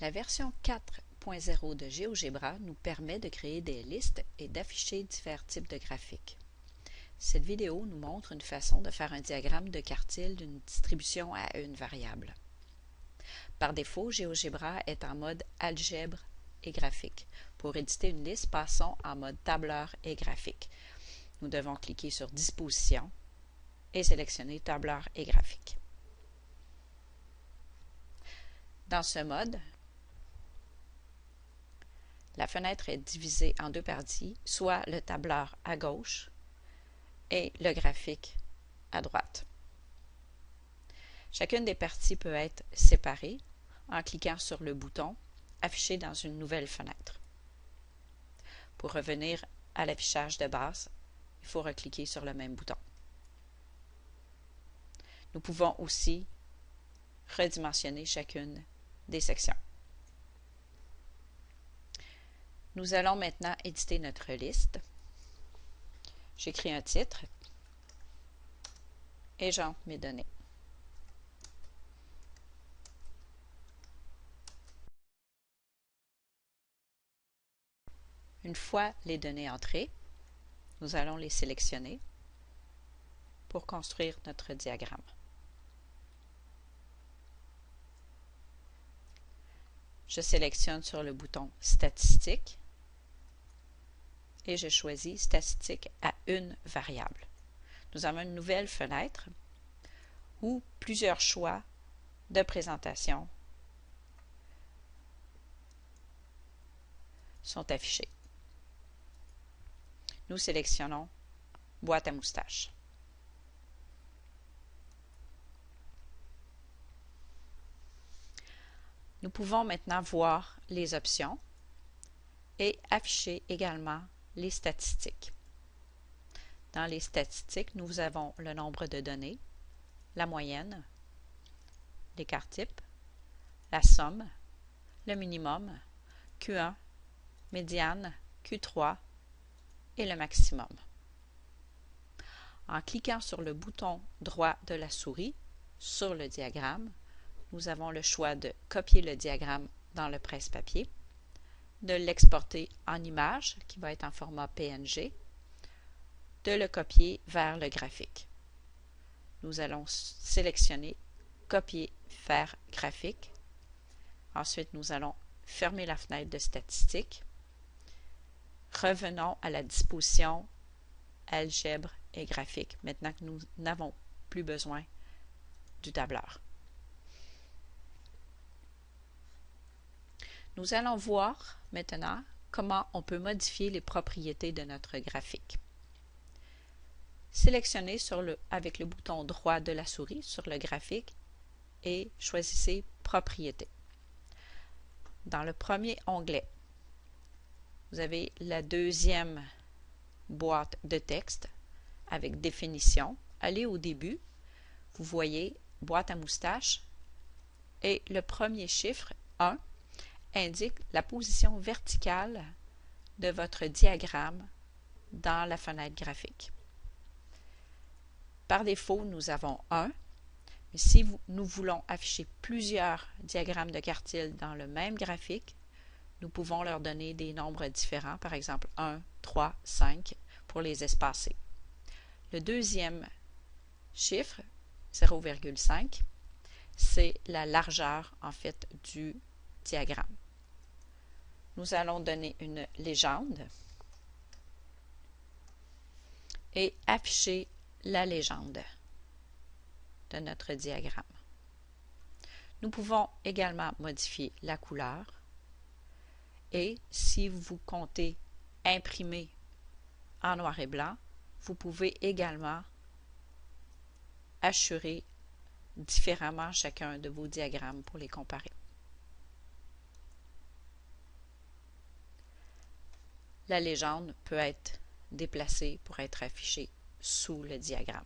La version 4.0 de GeoGebra nous permet de créer des listes et d'afficher divers types de graphiques. Cette vidéo nous montre une façon de faire un diagramme de quartile d'une distribution à une variable. Par défaut, GeoGebra est en mode algèbre et graphique. Pour éditer une liste, passons en mode tableur et graphique. Nous devons cliquer sur Disposition et sélectionner Tableur et graphique. Dans ce mode, la fenêtre est divisée en deux parties, soit le tableur à gauche et le graphique à droite. Chacune des parties peut être séparée en cliquant sur le bouton « Afficher dans une nouvelle fenêtre ». Pour revenir à l'affichage de base, il faut recliquer sur le même bouton. Nous pouvons aussi redimensionner chacune des sections. Nous allons maintenant éditer notre liste. J'écris un titre et j'entre mes données. Une fois les données entrées, nous allons les sélectionner pour construire notre diagramme. Je sélectionne sur le bouton Statistiques et je choisis Statistique à une variable. Nous avons une nouvelle fenêtre où plusieurs choix de présentation sont affichés. Nous sélectionnons Boîte à moustaches. Nous pouvons maintenant voir les options et afficher également les statistiques. Dans les statistiques, nous avons le nombre de données, la moyenne, l'écart type, la somme, le minimum, Q1, médiane, Q3 et le maximum. En cliquant sur le bouton droit de la souris sur le diagramme, nous avons le choix de copier le diagramme dans le presse-papier, de l'exporter en image, qui va être en format PNG, de le copier vers le graphique. Nous allons sélectionner Copier vers graphique. Ensuite, nous allons fermer la fenêtre de statistiques. Revenons à la disposition algèbre et graphique, maintenant que nous n'avons plus besoin du tableur. Nous allons voir maintenant comment on peut modifier les propriétés de notre graphique. Sélectionnez avec le bouton droit de la souris sur le graphique et choisissez Propriétés. Dans le premier onglet, vous avez la deuxième boîte de texte avec définition. Allez au début, vous voyez boîte à moustaches et le premier chiffre 1 indique la position verticale de votre diagramme dans la fenêtre graphique. Par défaut, nous avons 1, mais si nous voulons afficher plusieurs diagrammes de quartile dans le même graphique, nous pouvons leur donner des nombres différents, par exemple 1, 3, 5, pour les espacer. Le deuxième chiffre, 0,5, c'est la largeur en fait du diagramme. Nous allons donner une légende et afficher la légende de notre diagramme. Nous pouvons également modifier la couleur et si vous comptez imprimer en noir et blanc, vous pouvez également assurer différemment chacun de vos diagrammes pour les comparer. La légende peut être déplacée pour être affichée sous le diagramme.